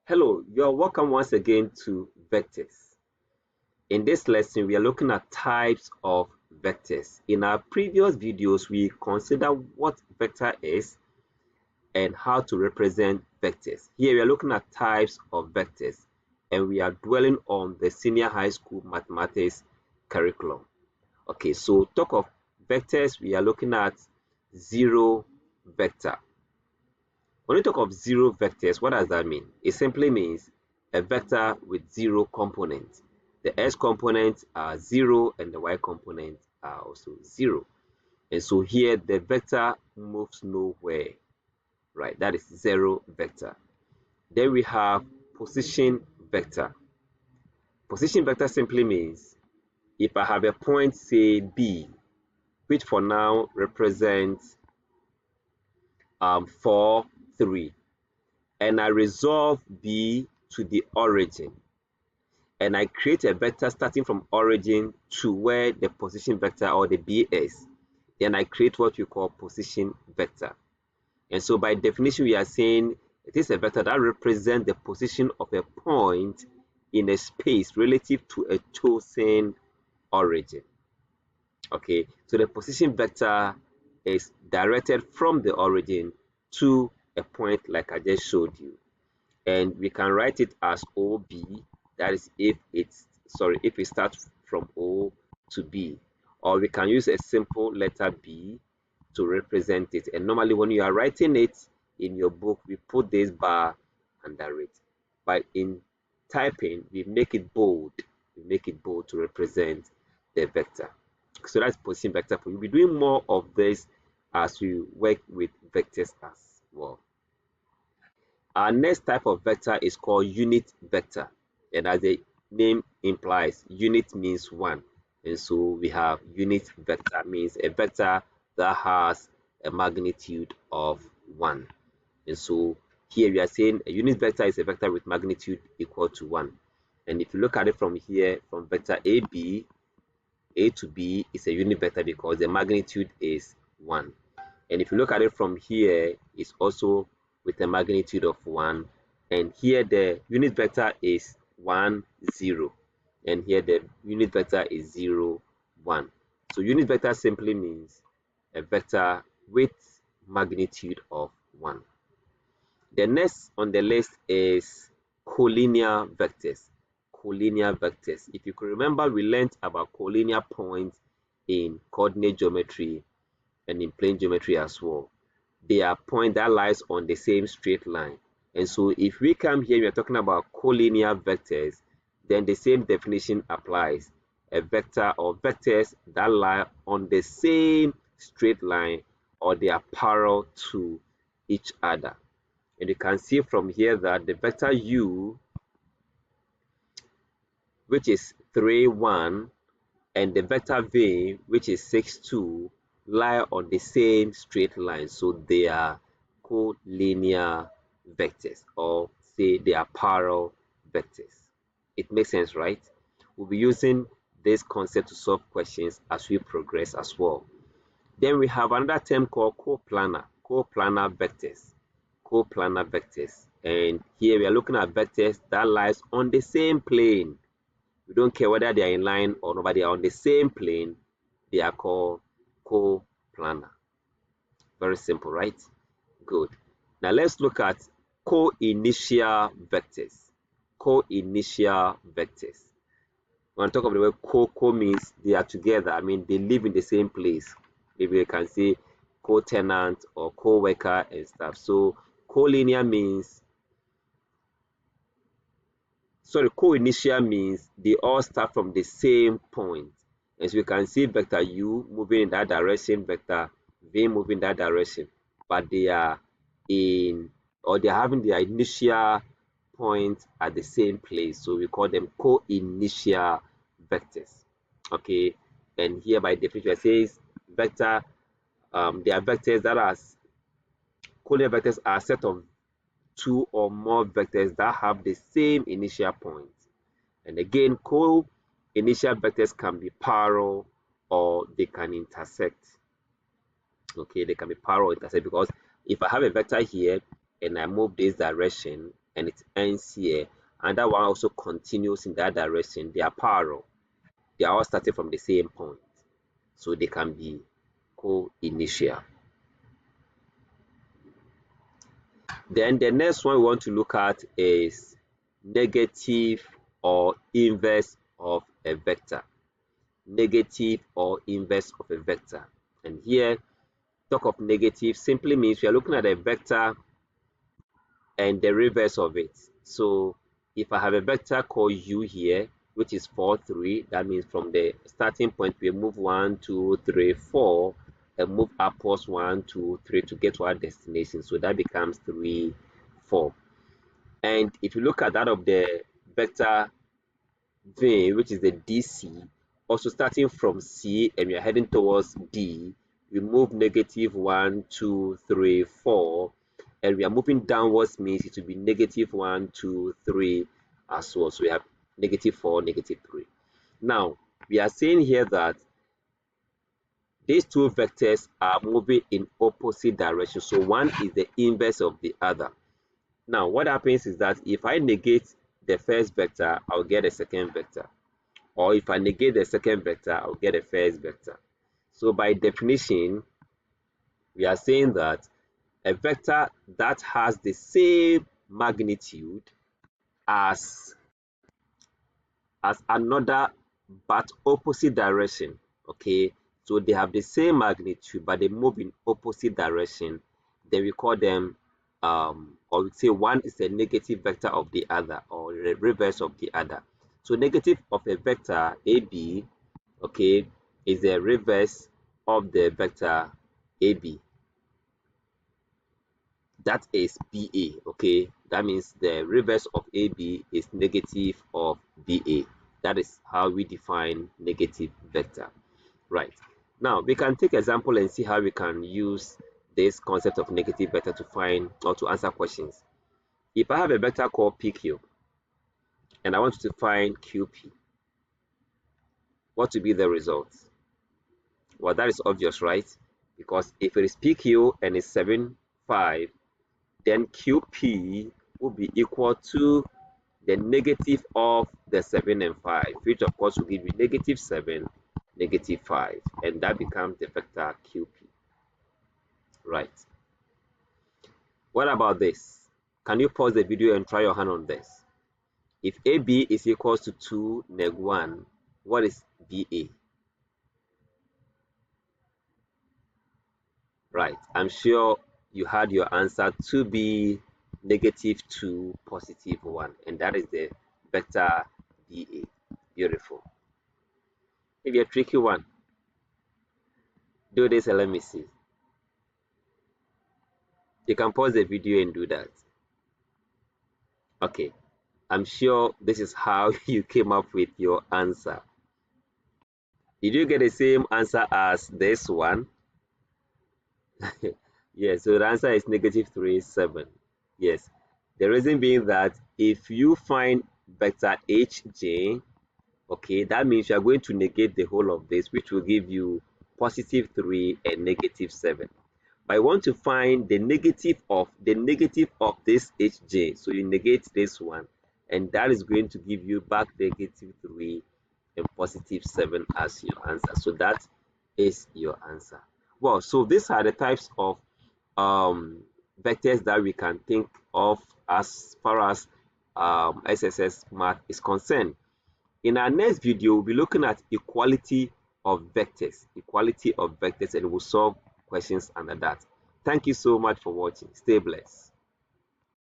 Hello, you're welcome once again to vectors. In this lesson, we are looking at types of vectors. In our previous videos, we consider what vector is and how to represent vectors. Here we are looking at types of vectors and we are dwelling on the senior high school mathematics curriculum. Okay, so talk of vectors, we are looking at zero vector. When we talk of zero vectors, what does that mean? It simply means a vector with zero components. The x components are 0 and the y components are also 0. And so here the vector moves nowhere, right? That is zero vector. Then we have position vector. Position vector simply means if I have a point, say B, which for now represents 4, 3, and I resolve B to the origin, and I create a vector starting from origin to where the position vector or the B is, then I create what we call position vector. And so by definition, we are saying it is a vector that represents the position of a point in a space relative to a chosen origin. Okay, so the position vector is directed from the origin to a point like I just showed you. And we can write it as OB, that is if it starts from O to B, or we can use a simple letter B to represent it. And normally when you are writing it in your book, we put this bar under it, but in typing we make it bold to represent the vector. So that's position vector. We'll be doing more of this as we work with vectors as well. Our next type of vector is called unit vector, and as the name implies, unit means one, and so we have unit vector means a vector that has a magnitude of 1. And so here we are saying a unit vector is a vector with magnitude equal to 1. And if you look at it from here, from vector AB, A to B is a unit vector because the magnitude is 1. And if you look at it from here, it's also with a magnitude of 1, and here the unit vector is 1, 0, and here the unit vector is 0, 1. So unit vector simply means a vector with magnitude of 1. The next on the list is collinear vectors. Collinear vectors. If you could remember, we learned about collinear points in coordinate geometry and in plane geometry as well. They are point that lies on the same straight line. And so if we come here, we are talking about collinear vectors, then the same definition applies. A vector or vectors that lie on the same straight line or they are parallel to each other. And you can see from here that the vector u, which is 3, 1, and the vector v, which is 6, 2, lie on the same straight line, so they are collinear vectors, or say they are parallel vectors. It makes sense, right? We'll be using this concept to solve questions as we progress as well. Then we have another term called coplanar vectors. Coplanar vectors, and here we are looking at vectors that lies on the same plane. We don't care whether they are in line or not, but they are on the same plane. They are called coplanar. Very simple, right? Good. Now let's look at co-initial vectors. Co-initial vectors. When I talk about the word co means they are together. I mean they live in the same place. Maybe you can say co-tenant or co-worker and stuff. So collinear means co-initial means they all start from the same point. As you can see, vector u moving in that direction, vector v moving in that direction, but they are having their initial point at the same place. So we call them co-initial vectors. Okay, and here by definition it says vector, they are vectors that are collinear vectors are a set of 2 or more vectors that have the same initial point. And again, co-initial vectors can be parallel or they can intersect. Okay, they can be parallel or intersect, because if I have a vector here and I move this direction and it ends here, and that one also continues in that direction. They are parallel. They are all starting from the same point, so they can be co-initial. Then the next one we want to look at is negative or inverse of a vector. Negative or inverse of a vector. And here, talk of negative simply means we are looking at a vector and the reverse of it. So if I have a vector called u here, which is 4, 3, that means from the starting point we move 1, 2, 3, 4, and move upwards 1, 2, 3 to get to our destination. So that becomes 3, 4. And if you look at that of the vector v, which is the DC, also starting from C and we are heading towards D, we move negative 1, 2, 3, 4, and we are moving downwards means it will be negative 1, 2, 3 as well. So we have negative 4, negative 3. Now, we are saying here that these two vectors are moving in opposite directions. So one is the inverse of the other. Now, what happens is that if I negate the first vector, I'll get a second vector. Or if I negate the second vector, I'll get a first vector. So by definition, we are saying that a vector that has the same magnitude as another but opposite direction, okay, so they have the same magnitude but they move in opposite direction, then we call them or we say one is a negative vector of the other or the reverse of the other. So negative of a vector AB, okay, is the reverse of the vector AB, that is BA. Okay, that means the reverse of AB is negative of BA. That is how we define negative vector. Right, now we can take example and see how we can use this concept of negative vector to find or to answer questions. If I have a vector called PQ and I want to find QP, what will be the result? Well, that is obvious, right? Because if it is PQ and it's 7, 5, then QP will be equal to the negative of the 7 and 5, which of course will give you negative 7, negative 5, and that becomes the vector QP. Right. What about this? Can you pause the video and try your hand on this? If AB is equals to 2, neg 1, what is BA? Right. I'm sure you had your answer to be negative 2, positive 1, and that is the vector BA. Beautiful. Maybe a tricky one. Do this and let me see. You can pause the video and do that. Okay. I'm sure this is how you came up with your answer. Did you get the same answer as this one? Yes, so the answer is negative 3, 7. Yes. The reason being that if you find vector HJ, okay, that means you are going to negate the whole of this, which will give you positive 3 and negative 7. But I want to find the negative of this HJ, so you negate this one, and that is going to give you back negative 3 and positive 7 as your answer. So that is your answer. Well, so these are the types of vectors that we can think of as far as SSS math is concerned. In our next video, we'll be looking at equality of vectors, and we'll solve questions under that. Thank you so much for watching. Stay blessed.